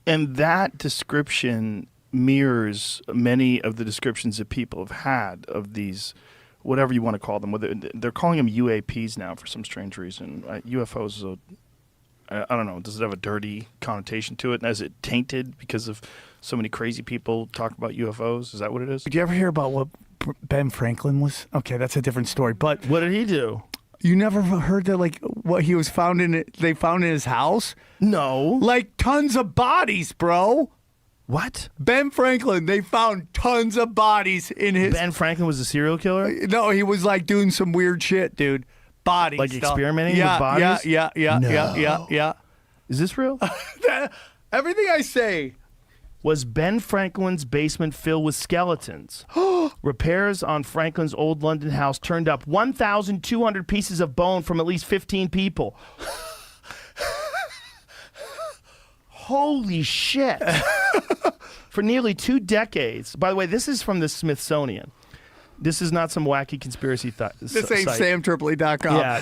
And that description mirrors many of the descriptions that people have had of these, whatever you want to call them. Whether they're calling them UAPs now for some strange reason. UFOs is I don't know. Does it have a dirty connotation to it? And is it tainted because of so many crazy people talk about UFOs? Is that what it is? Did you ever hear about what Ben Franklin was? Okay, that's a different story. But what did he do? You never heard that, like, what he was found in? They found in his house? No. Like tons of bodies, bro. What? Ben Franklin, they found tons of bodies in his... Ben Franklin was a serial killer? No, he was like doing some weird shit, dude. Bodies. Like stuff. experimenting with bodies? Yeah. Is this real? Everything I say. Was Ben Franklin's basement filled with skeletons? Repairs on Franklin's old London house turned up 1,200 pieces of bone from at least 15 people. Holy shit. For nearly 2 decades. By the way, this is from the Smithsonian. This is not some wacky conspiracy This ain't site. SamTripoli.com. Yeah.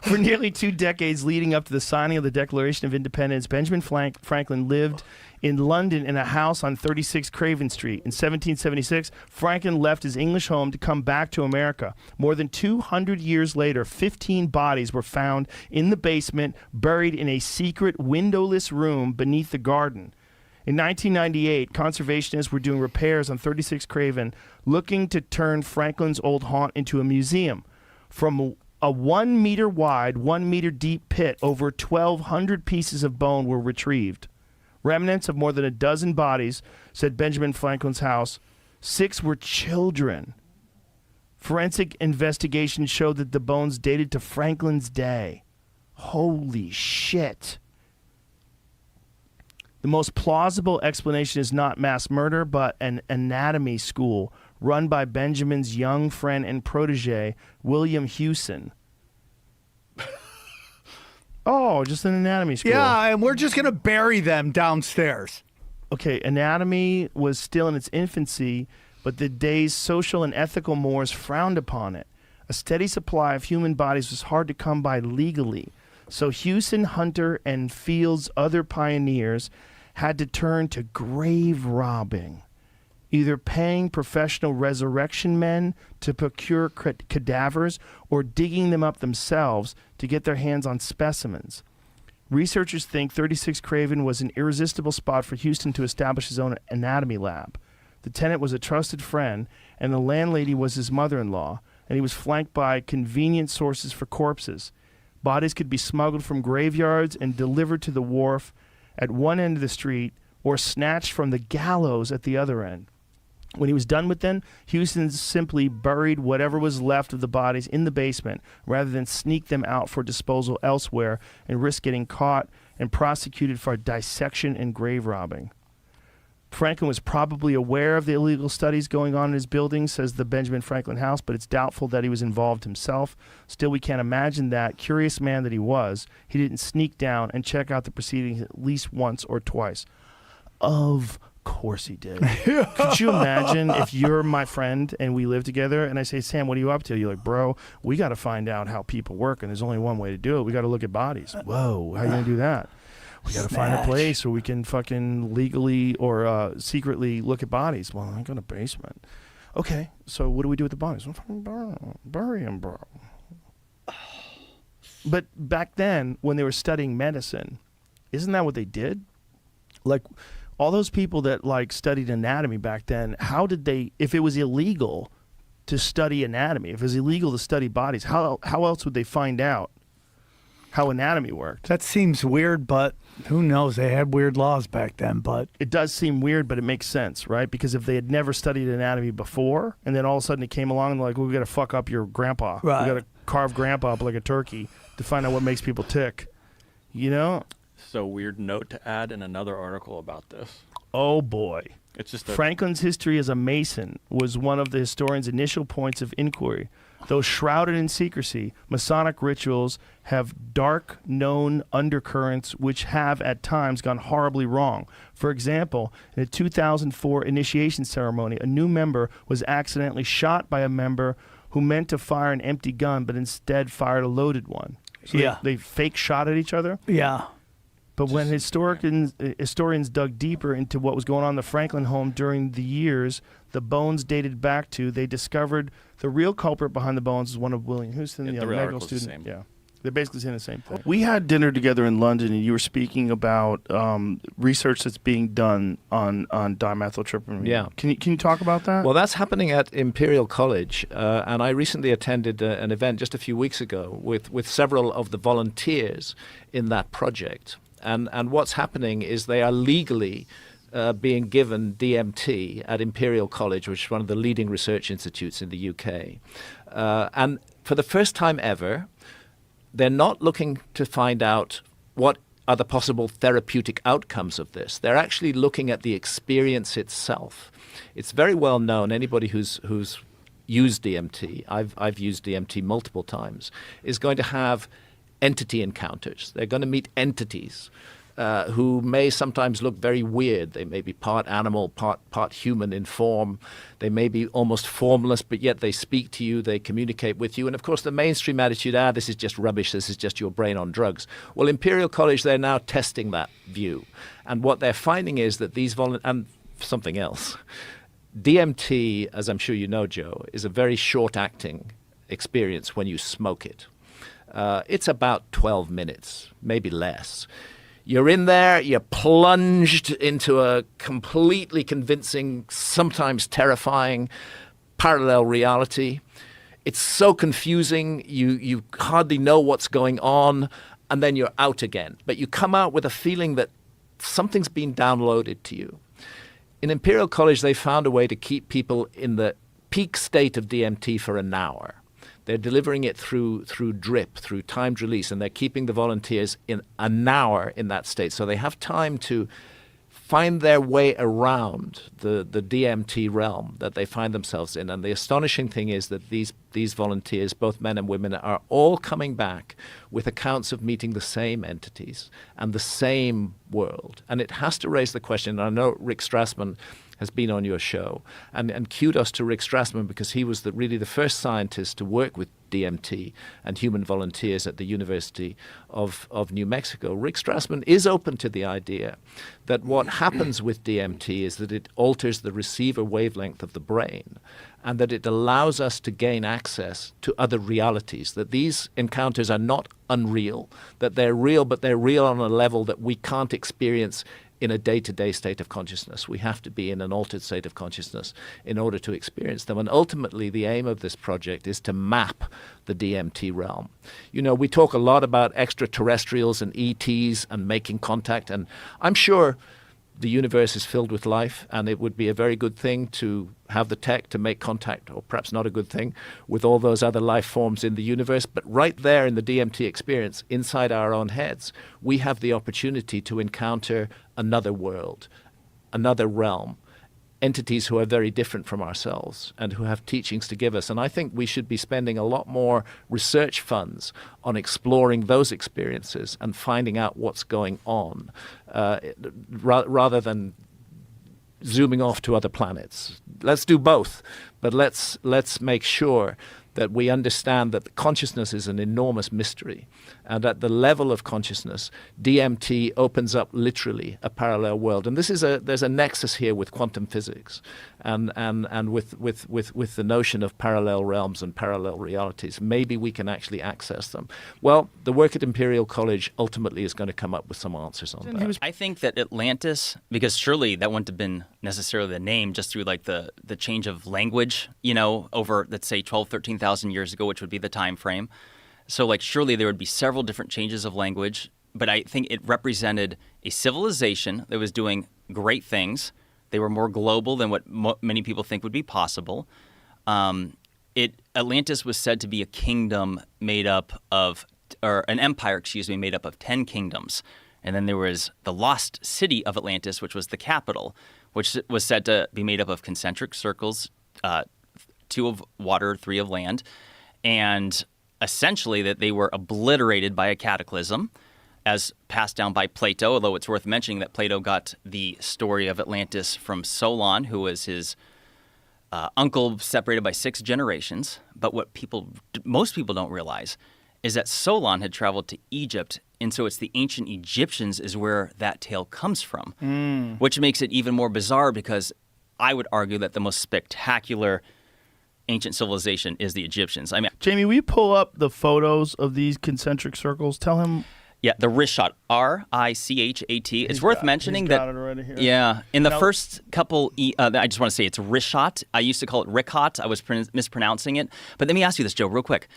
For nearly 2 decades leading up to the signing of the Declaration of Independence, Benjamin Franklin lived in London in a house on 36 Craven Street. In 1776, Franklin left his English home to come back to America. More than 200 years later, 15 bodies were found in the basement, buried in a secret windowless room beneath the garden. In 1998, conservationists were doing repairs on 36 Craven, looking to turn Franklin's old haunt into a museum. From a 1 meter wide, 1 meter deep pit, over 1,200 pieces of bone were retrieved. Remnants of more than a dozen bodies, said Benjamin Franklin's house. 6 were children. Forensic investigation showed that the bones dated to Franklin's day. Holy shit. The most plausible explanation is not mass murder, but an anatomy school run by Benjamin's young friend and protege, William Hewson. Oh, just an anatomy school. Yeah, and we're just going to bury them downstairs. Okay, anatomy was still in its infancy, but the day's social and ethical mores frowned upon it. A steady supply of human bodies was hard to come by legally. So Hewson, Hunter, and Field's other pioneers had to turn to grave robbing, either paying professional resurrection men to procure cadavers or digging them up themselves to get their hands on specimens. Researchers think 36 Craven was an irresistible spot for Houston to establish his own anatomy lab. The tenant was a trusted friend, and the landlady was his mother-in-law, and he was flanked by convenient sources for corpses. Bodies could be smuggled from graveyards and delivered to the wharf at one end of the street or snatched from the gallows at the other end. When he was done with them, Houston simply buried whatever was left of the bodies in the basement rather than sneak them out for disposal elsewhere and risk getting caught and prosecuted for dissection and grave robbing. Franklin was probably aware of the illegal studies going on in his building, says the Benjamin Franklin House, but it's doubtful that he was involved himself. Still, we can't imagine that, curious man that he was, he didn't sneak down and check out the proceedings at least once or twice. Of course he did. Could you imagine if you're my friend and we live together and I say, Sam, what are you up to? You're like, bro, we got to find out how people work, and there's only one way to do it. We got to look at bodies. Whoa, how are you going to do that? We got to find a place where we can fucking legally or secretly look at bodies. Well, I got a basement. Okay, so what do we do with the bodies? Well, fucking bury them, bro. But back then, when they were studying medicine, isn't that what they did? Like, all those people that like studied anatomy back then, how did they, if it was illegal to study anatomy, if it was illegal to study bodies, how else would they find out how anatomy worked? That seems weird, but who knows? They had weird laws back then, but... It does seem weird, but it makes sense, right? Because if they had never studied anatomy before, and then all of a sudden it came along and like, well, we got to fuck up your grandpa. Right. We got to carve grandpa up like a turkey to find out what makes people tick. You know? So weird note to add in another article about this. Oh, boy. It's just Franklin's history as a Mason was one of the historian's initial points of inquiry. Though shrouded in secrecy, Masonic rituals have dark, known undercurrents which have at times gone horribly wrong. For example, in a 2004 initiation ceremony, a new member was accidentally shot by a member who meant to fire an empty gun but instead fired a loaded one. So yeah. they fake shot at each other? Yeah. But when historians dug deeper into what was going on in the Franklin home during the years the bones dated back to, they discovered the real culprit behind the bones is one of William Houston, the real medical article's the student. same. Yeah. They're basically saying the same thing. We had dinner together in London, and you were speaking about research that's being done on dimethyltryptamine. Yeah. Can you talk about that? Well, that's happening at Imperial College, and I recently attended an event just a few weeks ago with several of the volunteers in that project. And what's happening is they are legally being given DMT at Imperial College, which is one of the leading research institutes in the UK. And for the first time ever, they're not looking to find out what are the possible therapeutic outcomes of this. They're actually looking at the experience itself. It's very well known, anybody who's used DMT, I've used DMT multiple times, is going to have entity encounters. They're going to meet entities who may sometimes look very weird. They may be part animal, part human in form. They may be almost formless, but yet they speak to you, they communicate with you. And of course, the mainstream attitude, this is just rubbish, this is just your brain on drugs. Well, Imperial College, they're now testing that view. And what they're finding is that and something else, DMT, as I'm sure you know, Joe, is a very short-acting experience when you smoke it. It's about 12 minutes, maybe less. You're in there, you're plunged into a completely convincing, sometimes terrifying parallel reality. It's so confusing, you hardly know what's going on, and then you're out again. But you come out with a feeling that something's been downloaded to you. In Imperial College, they found a way to keep people in the peak state of DMT for an hour. They're delivering it through drip, through timed release, and they're keeping the volunteers in an hour in that state. So they have time to find their way around the DMT realm that they find themselves in. And the astonishing thing is that these volunteers, both men and women, are all coming back with accounts of meeting the same entities and the same world. And it has to raise the question, and I know Rick Strassman has been on your show. And kudos to Rick Strassman, because he was really the first scientist to work with DMT and human volunteers at the University of New Mexico. Rick Strassman is open to the idea that what happens with DMT is that it alters the receiver wavelength of the brain, and that it allows us to gain access to other realities, that these encounters are not unreal, that they're real, but they're real on a level that we can't experience in a day-to-day state of consciousness. We have to be in an altered state of consciousness in order to experience them. And ultimately, the aim of this project is to map the DMT realm. You know, we talk a lot about extraterrestrials and ETs and making contact, and I'm sure the universe is filled with life, and it would be a very good thing to have the tech to make contact, or perhaps not a good thing, with all those other life forms in the universe. But right there in the DMT experience, inside our own heads, we have the opportunity to encounter another world, another realm, entities who are very different from ourselves and who have teachings to give us. And I think we should be spending a lot more research funds on exploring those experiences and finding out what's going on, rather than zooming off to other planets. Let's do both, but let's make sure that we understand that consciousness is an enormous mystery, and at the level of consciousness, DMT opens up literally a parallel world. And there's a nexus here with quantum physics, and with the notion of parallel realms and parallel realities. Maybe we can actually access them. Well, the work at Imperial College ultimately is going to come up with some answers on that. I think that Atlantis, because surely that wouldn't have been necessarily the name just through like the change of language, you know, over, let's say 12, 13,000 years ago, which would be the time frame. So like surely there would be several different changes of language, but I think it represented a civilization that was doing great things. They were more global than what many people think would be possible. Atlantis was said to be a kingdom made up of, or an empire, made up of 10 kingdoms. And then there was the lost city of Atlantis, which was the capital, which was said to be made up of concentric circles, 2 of water, 3 of land, and essentially that they were obliterated by a cataclysm as passed down by Plato, although it's worth mentioning that Plato got the story of Atlantis from Solon, who was his uncle separated by 6 generations. But what most people don't realize is that Solon had traveled to Egypt And so it's the ancient Egyptians is where that tale comes from, which makes it even more bizarre because I would argue that the most spectacular ancient civilization is the Egyptians. I mean, Jamie, will you pull up the photos of these concentric circles? Tell him. yeah, the Richat, R-I-C-H-A-T. It's worth mentioning he's that. got it already here. Yeah, in the Now- first couple, I just want to say it's Richat. I used to call it Ricot. I was mispronouncing it. But let me ask you this, Joe, real quick.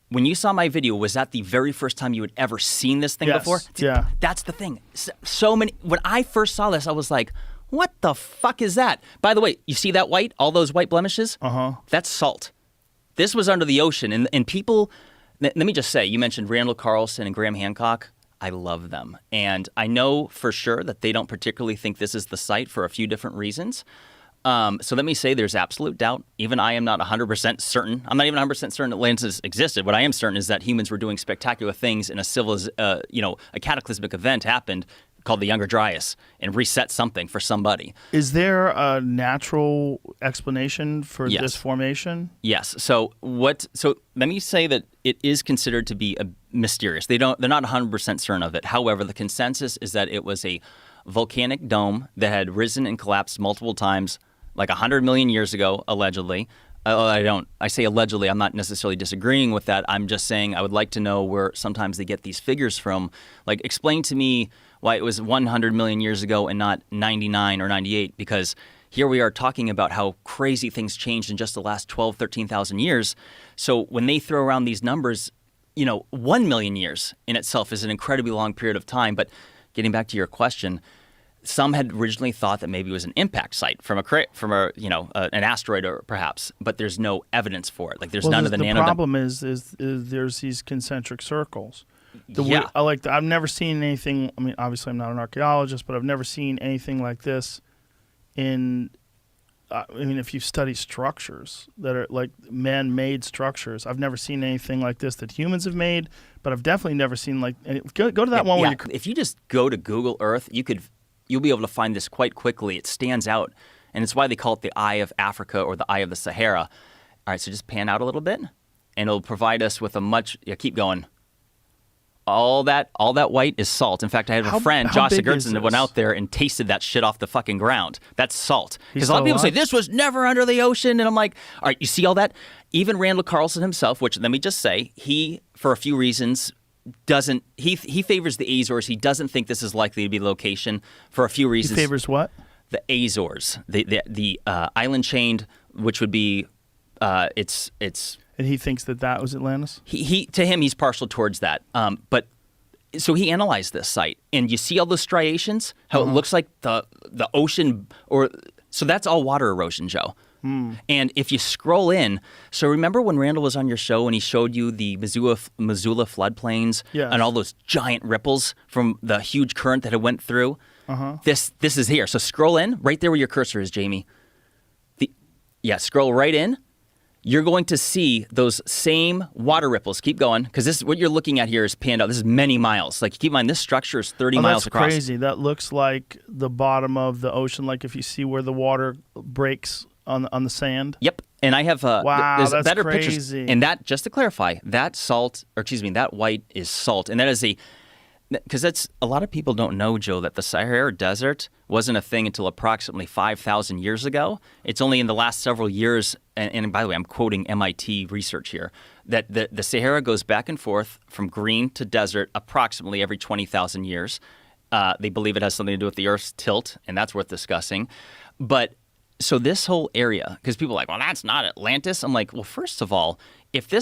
When you saw my video, was that the very first time you had ever seen this thing Yes, before? yeah. That's the thing. So many. When I first saw this, I was like, what the fuck is that? By the way, you see that white? All those white blemishes? Uh-huh. That's salt. This was under the ocean. And people, let me just say, you mentioned Randall Carlson and Graham Hancock. I love them. And I know for sure that they don't particularly think this is the site for a few different reasons. So let me say there's absolute doubt. Even I am not 100% certain. I'm not even 100% certain Atlantis existed. What I am certain is that humans were doing spectacular things and a cataclysmic event happened called the Younger Dryas and reset something for somebody. Is there a natural explanation for Yes. this formation? Yes. So let me say that it is considered to be mysterious. They're not 100% certain of it. However, the consensus is that it was a volcanic dome that had risen and collapsed multiple times, like 100 million years ago, allegedly. I say allegedly. I'm not necessarily disagreeing with that. I'm just saying I would like to know where sometimes they get these figures from. Like, explain to me why it was 100 million years ago and not 99 or 98, because here we are talking about how crazy things changed in just the last 12, 13,000 years. So when they throw around these numbers, 1 million years in itself is an incredibly long period of time. But getting back to your question, some had originally thought that maybe it was an impact site from an asteroid or perhaps, but there's no evidence for it. Like there's none of the The nano. problem is there's these concentric circles. Yeah. I've never seen anything. I mean, obviously, I'm not an archaeologist, but I've never seen anything like this. If you study structures that are like man-made structures, I've never seen anything like this that humans have made. But I've definitely never seen go to that one where you. If you just go to Google Earth, you'll be able to find this quite quickly. It stands out, and it's why they call it the Eye of Africa or the Eye of the Sahara. All right, so just pan out a little bit, and it'll provide us with a much. Yeah, keep going. All that white is salt. In fact, I had a friend, how Josh big is Sigurdsson, that went this? out there and tasted that shit off the fucking ground. That's salt. He's Because a lot of still people say alive? this was never under the ocean, and I'm like, all right, you see all that? Even Randall Carlson himself, which let me just say, he for a few reasons doesn't. He favors the Azores. He doesn't think this is likely to be the location for a few He reasons. favors what? The Azores, the island chain, which would be it's. And he thinks that was Atlantis. He to him he's partial towards that. But so he analyzed this site, and you see all those striations, how it looks like the ocean, so that's all water erosion, Joe. And if you scroll in, so remember when Randall was on your show and he showed you the Missoula floodplains Yes. and all those giant ripples from the huge current that it went through? This is here. So scroll in right there where your cursor is, Jamie. Scroll right in. You're going to see those same water ripples. Keep going, because this what you're looking at here is panned out. This is many miles. Like, keep in mind, this structure is 30 miles that's across. crazy. That looks like the bottom of the ocean. Like if you see where the water breaks on the sand. Yep. And I have Wow, there's that's better crazy. pictures. And that, just to clarify, that white is salt, and that is because that's a lot of people don't know, Joe, that the Sahara Desert wasn't a thing until approximately 5,000 years ago. It's only in the last several years, and by the way, I'm quoting MIT research here, that the Sahara goes back and forth from green to desert approximately every 20,000 years. They believe it has something to do with the Earth's tilt, and that's worth discussing. But so this whole area, because people are like, well, that's not Atlantis. I'm like, well, first of all, if the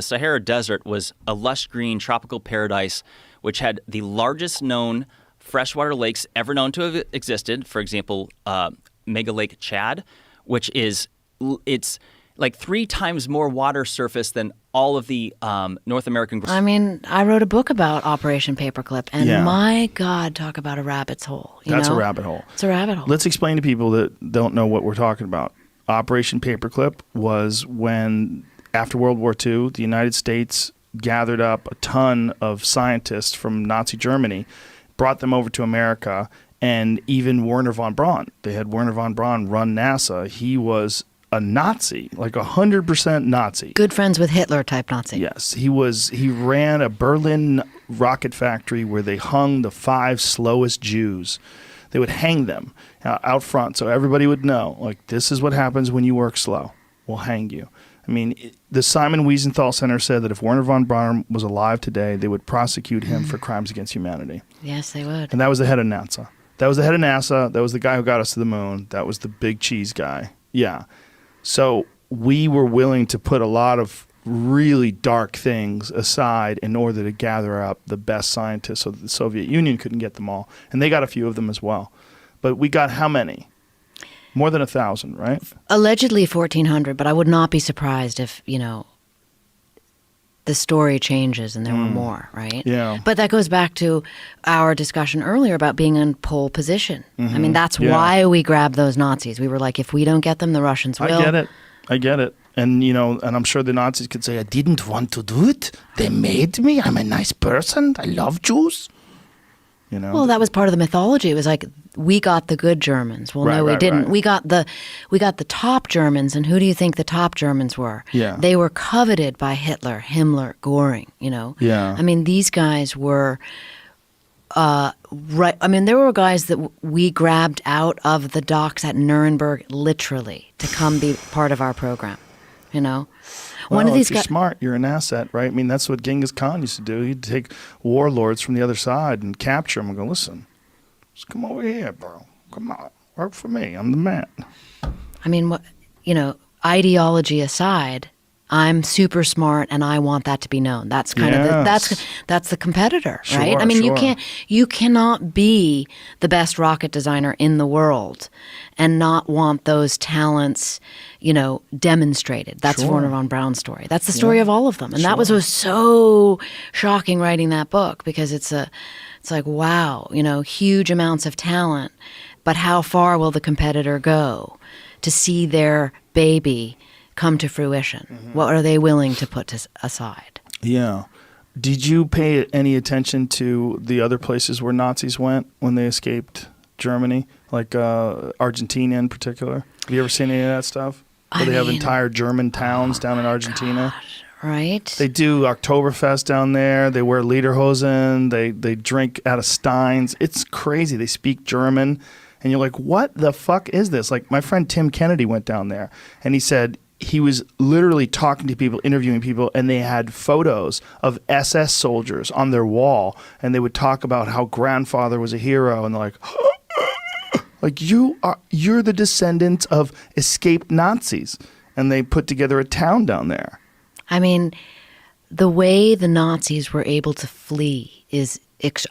Sahara Desert was a lush green tropical paradise, which had the largest known freshwater lakes ever known to have existed, for example, Mega Lake Chad, which it's like 3 times more water surface than all of the North American. I mean, I wrote a book about Operation Paperclip, and Yeah. my God, talk about a rabbit's hole. That's a rabbit hole. It's a rabbit hole. Let's explain to people that don't know what we're talking about. Operation Paperclip was when, after World War II, the United States gathered up a ton of scientists from Nazi Germany, brought them over to America, and even Wernher von Braun. They had Wernher von Braun run NASA. He was a Nazi, like 100% Nazi. Good friends with Hitler type Nazi. Yes, he ran a Berlin rocket factory where they hung the 5 slowest Jews. They would hang them out front so everybody would know, like, this is what happens when you work slow. We'll hang you. I mean, the Simon Wiesenthal Center said that if Werner von Braun was alive today, they would prosecute him for crimes against humanity. Yes, they would. And that was the head of NASA. That was the head of NASA. That was the guy who got us to the moon. That was the big cheese guy. Yeah. So we were willing to put a lot of really dark things aside in order to gather up the best scientists so that the Soviet Union couldn't get them all. And they got a few of them as well. But we got how many? More than 1,000, right? Allegedly 1,400, but I would not be surprised if, the story changes and there were more, right? Yeah. But that goes back to our discussion earlier about being in pole position. I mean, that's Yeah. why we grabbed those Nazis. We were like, if we don't get them, the Russians will. I get it. And, and I'm sure the Nazis could say, I didn't want to do it. They made me. I'm a nice person. I love Jews. Well, that was part of the mythology. It was like, we got the good Germans. Well, no, we didn't. Right. We got the top Germans, and who do you think the top Germans were? Yeah. They were coveted by Hitler, Himmler, Göring, Yeah. I mean, these guys were right. I mean, there were guys that we grabbed out of the docks at Nuremberg literally to come be part of our program, Well, One of these if you're guys. smart, you're an asset, right? I mean, that's what Genghis Khan used to do. He'd take warlords from the other side and capture them and go, listen, just come over here, bro. Come on. Work for me. I'm the man. I mean, ideology aside, I'm super smart and I want that to be known. That's kind of that's the competitor, right? Sure, I mean, sure. you cannot be the best rocket designer in the world and not want those talents, demonstrated. That's Sure. Werner von Braun's story. That's the story of all of them. And that was so shocking writing that book because it's like, wow, huge amounts of talent, but how far will the competitor go to see their baby come to fruition? What are they willing to put aside? Yeah. Did you pay any attention to the other places where Nazis went when they escaped Germany, like Argentina in particular? Have you ever seen any of that stuff? Where they have entire German towns down in Argentina. Right? They do Oktoberfest down there. They wear lederhosen. They drink out of steins. It's crazy. They speak German. And you're like, what the fuck is this? Like, my friend Tim Kennedy went down there, and he said he was literally talking to people, interviewing people, and they had photos of SS soldiers on their wall, and they would talk about how grandfather was a hero, and they're like, like, you're the descendants of escaped Nazis. And they put together a town down there. I mean, the way the Nazis were able to flee is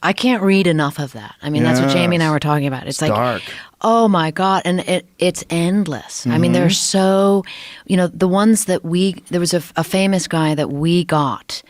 I can't read enough of that. I mean, that's what Jamie and I were talking about. It's like, dark. Oh my God. And it's endless. I mean, there's so, the ones that there was a famous guy that we got.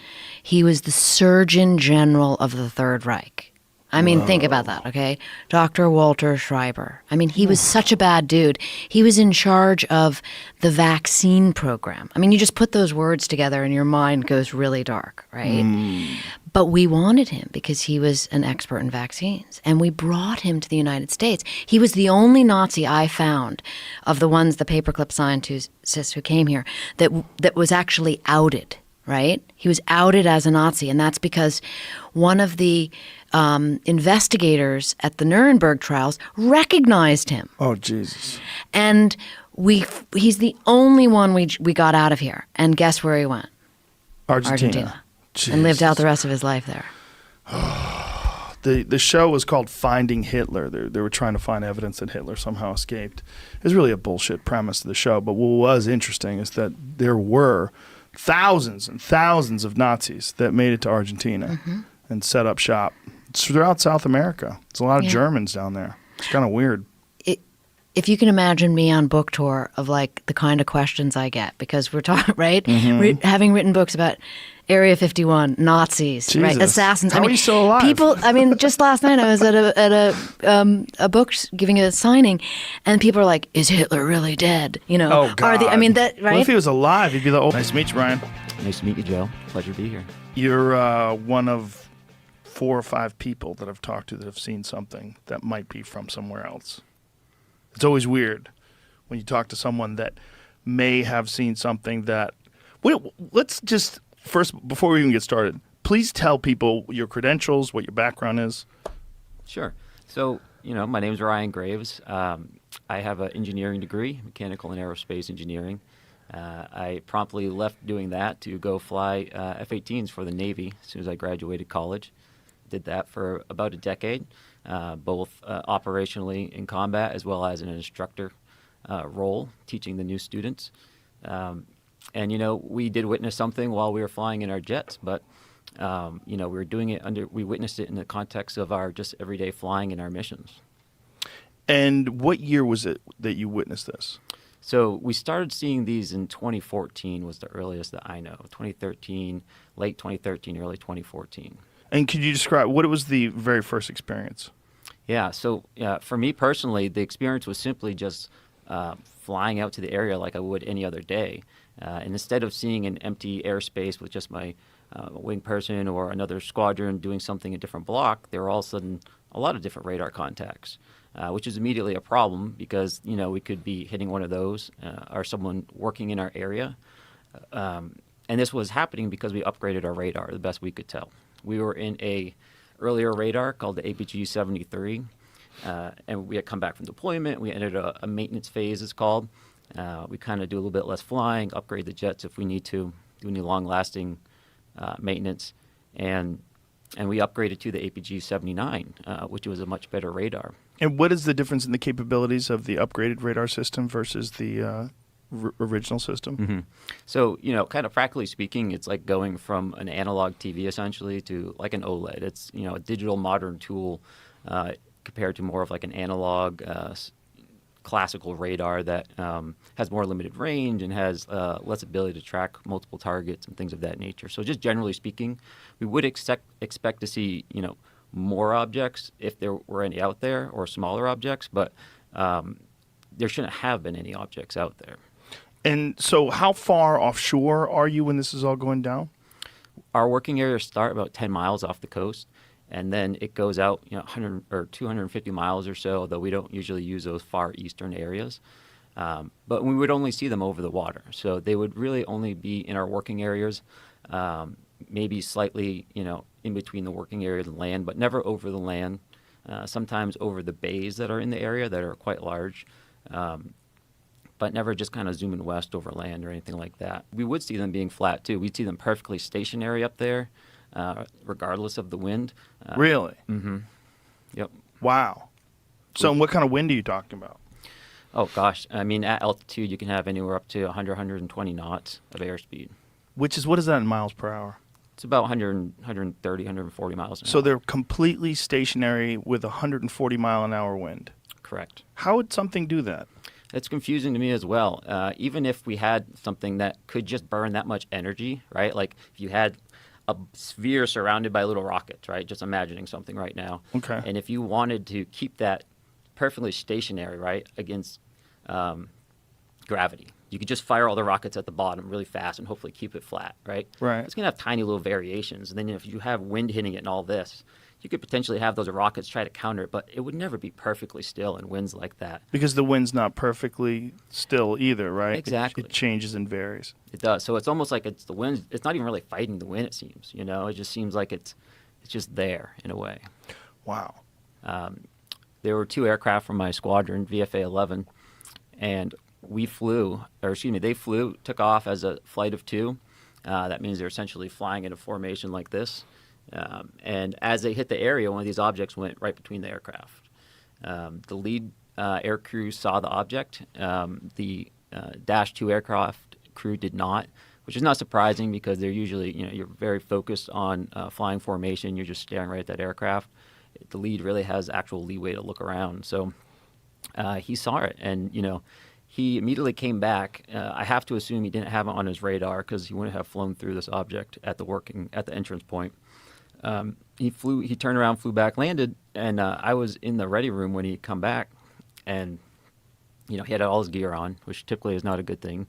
He was the Surgeon General of the Third Reich. I mean, think about that, okay? Dr. Walter Schreiber. I mean, he was such a bad dude. He was in charge of the vaccine program. I mean, you just put those words together and your mind goes really dark, right? But we wanted him because he was an expert in vaccines. And we brought him to the United States. He was the only Nazi I found of the ones, the paperclip scientists who came here, that was actually outed, right? He was outed as a Nazi. And that's because one of the investigators at the Nuremberg trials recognized him. Oh, Jesus. And he's the only one we got out of here. And guess where he went? Argentina. And lived out the rest of his life there. The show was called Finding Hitler. They were trying to find evidence that Hitler somehow escaped. It was really a bullshit premise to the show. But what was interesting is that there were thousands and thousands of Nazis that made it to Argentina and set up shop. It's throughout South America. There's a lot of Germans down there. It's kind of weird. If you can imagine me on book tour of like the kind of questions I get, because we're talking, right? Having written books about Area 51, Nazis, right? Jesus. Assassins. How are you still alive? People, I mean, just last night I was at a book giving a signing, and people are like, "Is Hitler really dead?" Oh, God. I mean, that, right? What if he was alive? He'd be the old. Nice to meet you, Brian. Nice to meet you, Joe. Pleasure to be here. You're one of 4 or 5 people that I've talked to that have seen something that might be from somewhere else. It's always weird when you talk to someone that may have seen something that. Wait, let's just first, before we even get started, please tell people your credentials, what your background is. Sure. So, my name is Ryan Graves. I have an engineering degree, mechanical and aerospace engineering. I promptly left doing that to go fly F-18s for the Navy as soon as I graduated college. Did that for about a decade, both operationally in combat as well as in an instructor role, teaching the new students. And, we did witness something while we were flying in our jets, but, we were doing it we witnessed it in the context of our just everyday flying in our missions. And what year was it that you witnessed this? So we started seeing these in 2014 was the earliest that I know. 2013, late 2013, early 2014. And could you describe what was the very first experience? Yeah, so for me personally, the experience was simply just flying out to the area like I would any other day. And instead of seeing an empty airspace with just my wing person or another squadron doing something in a different block, there were all of a sudden a lot of different radar contacts, which is immediately a problem because, we could be hitting one of those or someone working in our area. And this was happening because we upgraded our radar the best we could tell. We were in a earlier radar called the APG-73, and we had come back from deployment. We entered a maintenance phase, it's called. We kind of do a little bit less flying, upgrade the jets if we need to, do any long-lasting maintenance, and we upgraded to the APG-79, which was a much better radar. And what is the difference in the capabilities of the upgraded radar system versus the original system? Mm-hmm. So, kind of practically speaking, it's like going from an analog TV essentially to like an OLED. It's, a digital modern tool compared to more of like an analog classical radar that has more limited range and has less ability to track multiple targets and things of that nature. So just generally speaking, we would expect to see, more objects if there were any out there or smaller objects, but there shouldn't have been any objects out there. And so how far offshore are you when this is all going down? Our working areas start about 10 miles off the coast, and then it goes out 100 or 250 miles or so, though we don't usually use those far eastern areas. But we would only see them over the water. So they would really only be in our working areas, maybe slightly, in between the working area and land, but never over the land. Sometimes over the bays that are in the area that are quite large, but never just kind of zooming west over land or anything like that. We would see them being flat, too. We'd see them perfectly stationary up there, regardless of the wind. Really? Mm-hmm. Yep. Wow. So what kind of wind are you talking about? Oh, gosh. I mean, at altitude, you can have anywhere up to 100, 120 knots of airspeed. What is that in miles per hour? It's about 100, 130, 140 miles an hour. So they're completely stationary with a 140 mile an hour wind. Correct. How would something do that? It's confusing to me as well. Even if we had something that could just burn that much energy, right? Like if you had a sphere surrounded by little rockets, right? Just imagining something right now. Okay. And if you wanted to keep that perfectly stationary, right, against gravity, you could just fire all the rockets at the bottom really fast and hopefully keep it flat, right? Right. It's going to have tiny little variations. And then if you have wind hitting it and all this, you could potentially have those rockets try to counter it, but it would never be perfectly still in winds like that. Because the wind's not perfectly still either, right? Exactly. It changes and varies. It does. So it's almost like it's the wind. It's not even really fighting the wind, it seems. It just seems like it's just there in a way. Wow. There were two aircraft from my squadron, VFA 11, and they flew, took off as a flight of two. That means they're essentially flying in a formation like this. And as they hit the area, one of these objects went right between the aircraft. The lead air crew saw the object. The Dash 2 aircraft crew did not, which is not surprising because they're usually, you're very focused on flying formation. You're just staring right at that aircraft. The lead really has actual leeway to look around. So he saw it, and, he immediately came back. I have to assume he didn't have it on his radar because he wouldn't have flown through this object at the entrance point. He turned around, flew back, landed, and I was in the ready room when he come back, and he had all his gear on, which typically is not a good thing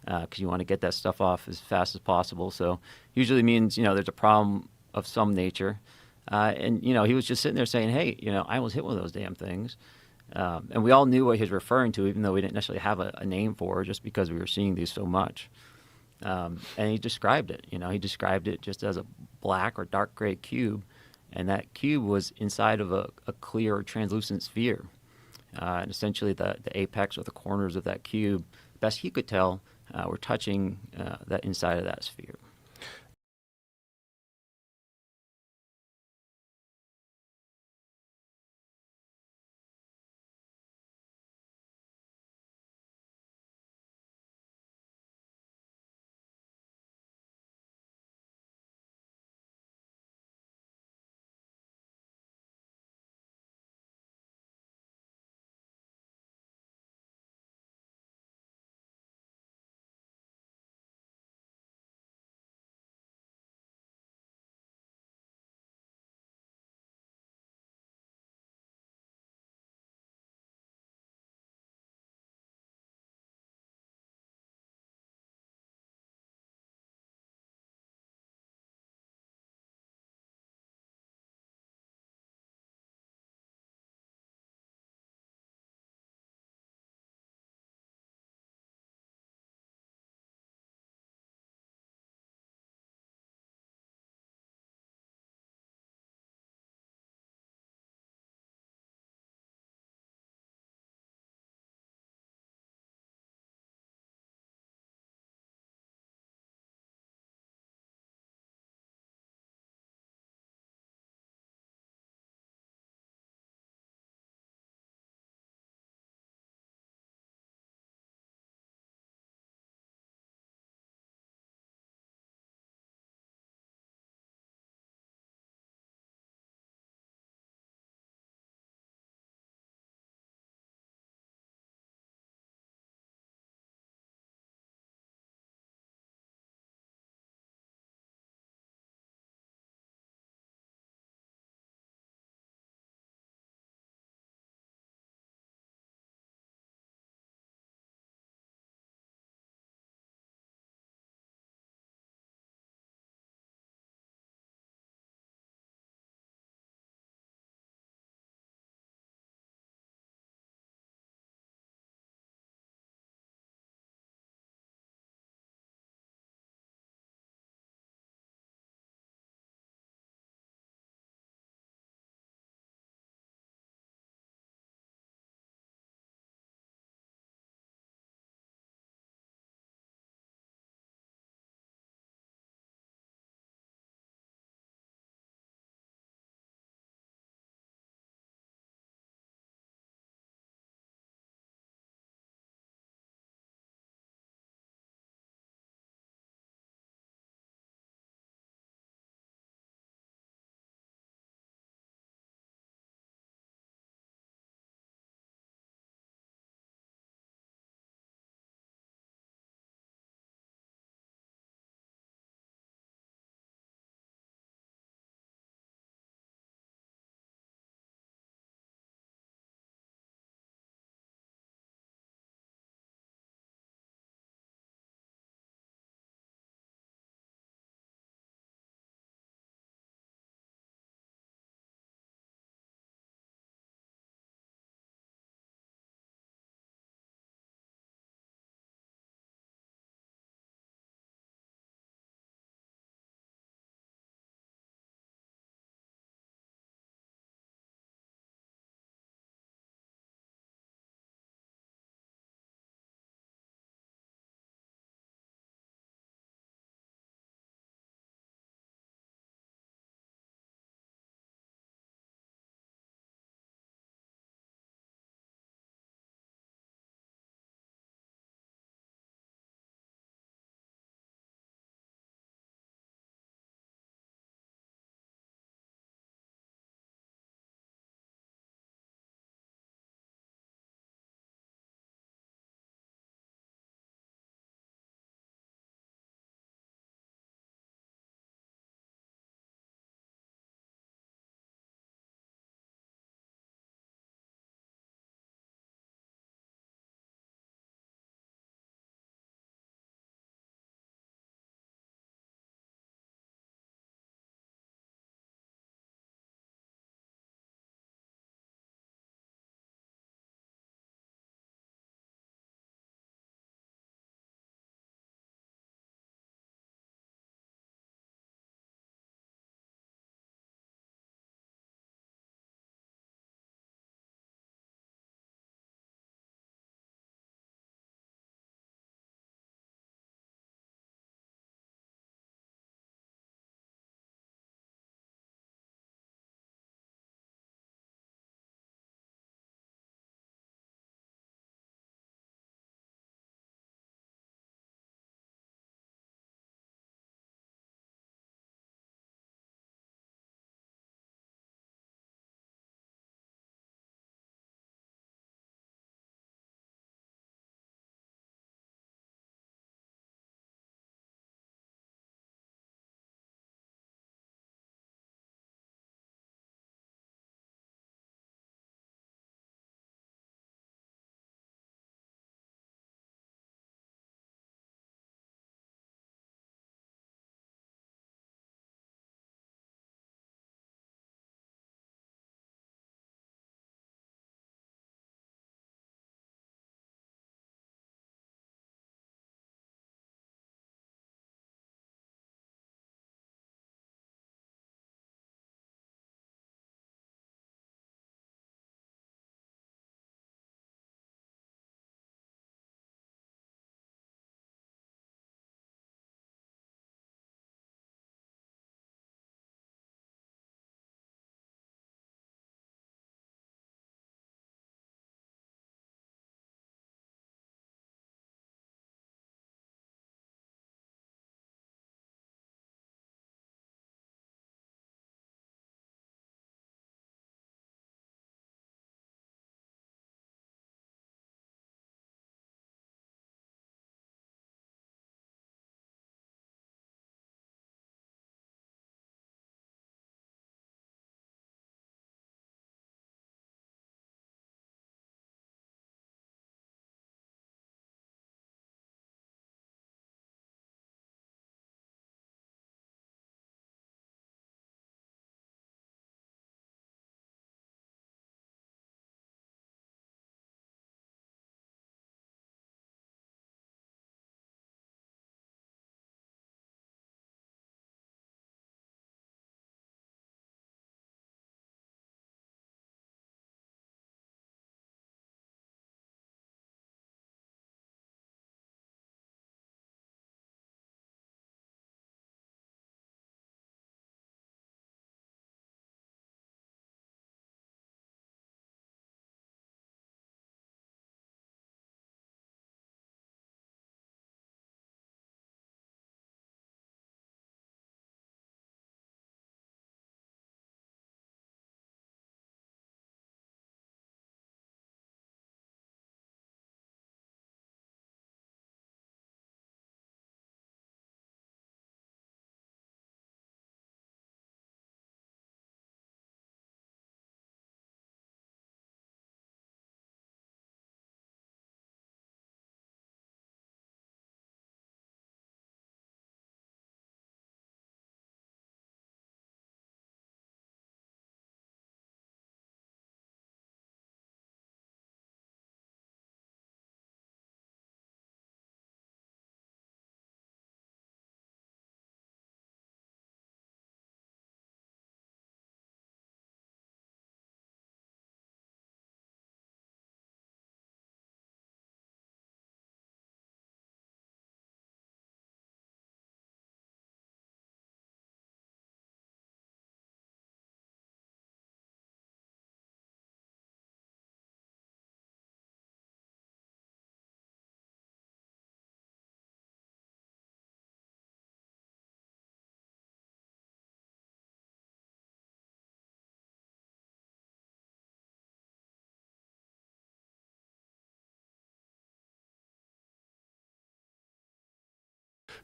because you want to get that stuff off as fast as possible. So usually means there's a problem of some nature, and he was just sitting there saying, "Hey, I almost hit one of those damn things." And we all knew what he was referring to, even though we didn't necessarily have a name for it, just because we were seeing these so much. And he described it. He described it just as a black or dark gray cube, and that cube was inside of a clear or translucent sphere. And essentially, the apex or the corners of that cube, best he could tell, were touching that inside of that sphere.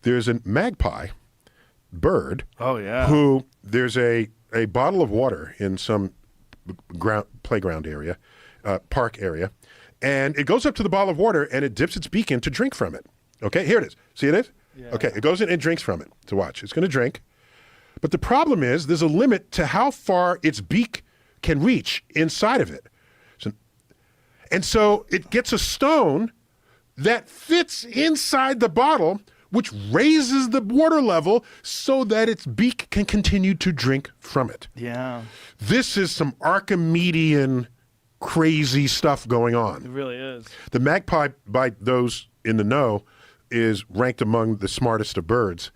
there's a magpie bird Oh yeah. who there's a bottle of water in some playground area, park area, and it goes up to the bottle of water and it dips its beak in to drink from it. Okay, here it is. See it? Yeah. Okay, it goes in and drinks from it. To watch. It's going to drink. But the problem is there's a limit to how far its beak can reach inside of it. So it gets a stone that fits inside the bottle, which raises the water level so that its beak can continue to drink from it. Yeah. This is some Archimedean crazy stuff going on. It really is. The magpie, by those in the know, is ranked among the smartest of birds.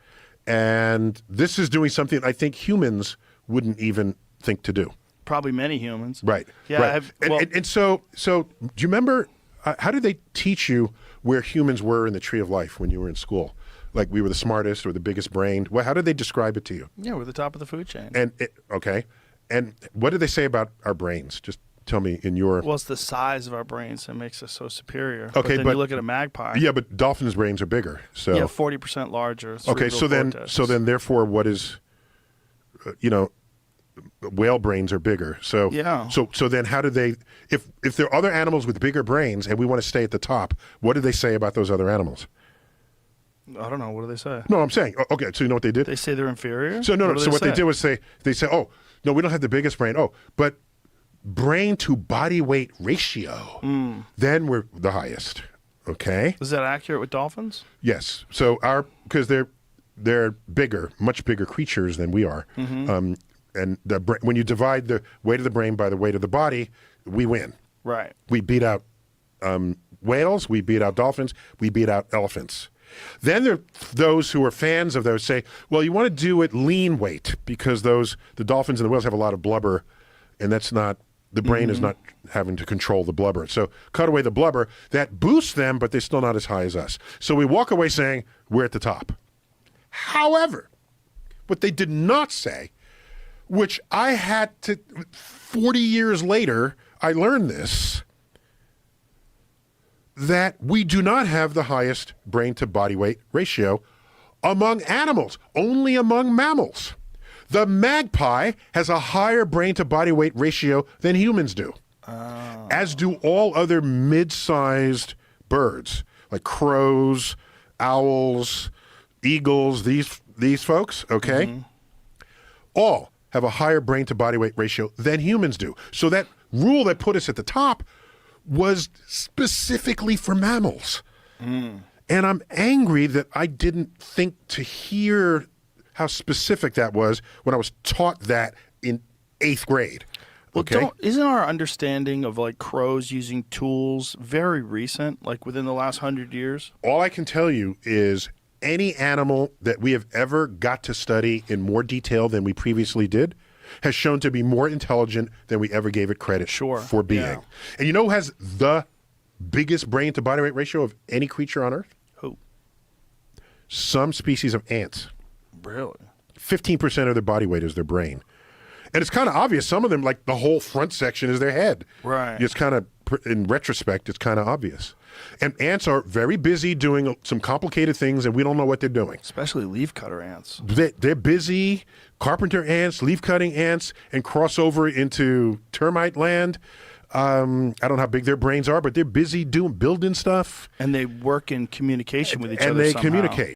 And this is doing something I think humans wouldn't even think to do. Probably many humans. Right. Yeah. Right. And so do you remember, how did they teach you where humans were in the tree of life when you were in school? Like we were the smartest or the biggest brained? Well, how did they describe it to you? Yeah, we're the top of the food chain. Okay. And what did they say about our brains? Just tell me in your... Well, it's the size of our brains that makes us so superior. Okay, then you look at a magpie. Yeah, but dolphins' brains are bigger. So Yeah, 40% larger. Okay, so then therefore what is, whale brains are bigger. So Yeah. So then how do they, if there are other animals with bigger brains and we want to stay at the top, what do they say about those other animals? I don't know. What do they say? No, I'm saying, okay, so you know what they did? They say they're inferior? So no, What do so what they say? did was they say, oh, no, we don't have the biggest brain. Oh, but brain to body weight ratio, then we're the highest. Okay? Is that accurate with dolphins? Yes. So because they're bigger, much bigger creatures than we are. Mm-hmm. And when you divide the weight of the brain by the weight of the body, we win. Right. We beat out whales, we beat out dolphins, we beat out elephants. Then there are those who are fans of those say, well, you want to do it lean weight because the dolphins and the whales have a lot of blubber, and that's not, the brain is not having to control the blubber. So cut away the blubber, that boosts them, but they're still not as high as us. So we walk away saying, we're at the top. However, what they did not say, which I had to, 40 years later, I learned this, that we do not have the highest brain to body weight ratio among animals, only among mammals. The magpie has a higher brain to body weight ratio than humans do, as do all other mid-sized birds, like crows, owls, eagles, these folks, okay? All have a higher brain to body weight ratio than humans do. So that rule that put us at the top was specifically for mammals. And I'm angry that I didn't think to hear how specific that was when I was taught that in 8th grade. Well, Okay? isn't our understanding of like crows using tools very recent, like within the last 100 years? All I can tell you is any animal that we have ever got to study in more detail than we previously did has shown to be more intelligent than we ever gave it credit for being. Yeah. And you know who has the biggest brain to body weight ratio of any creature on Earth? Who? Some species of ants. Really? 15% of their body weight is their brain. And it's kind of obvious. Some of them, like the whole front section is their head. Right. It's kind of, in retrospect, it's kind of obvious. And ants are very busy doing some complicated things, and we don't know what they're doing. Especially leafcutter ants. They're busy, carpenter ants, leaf-cutting ants, and cross over into termite land. I don't know how big their brains are, but they're busy building stuff. And they work in communication with each other And they somehow. communicate.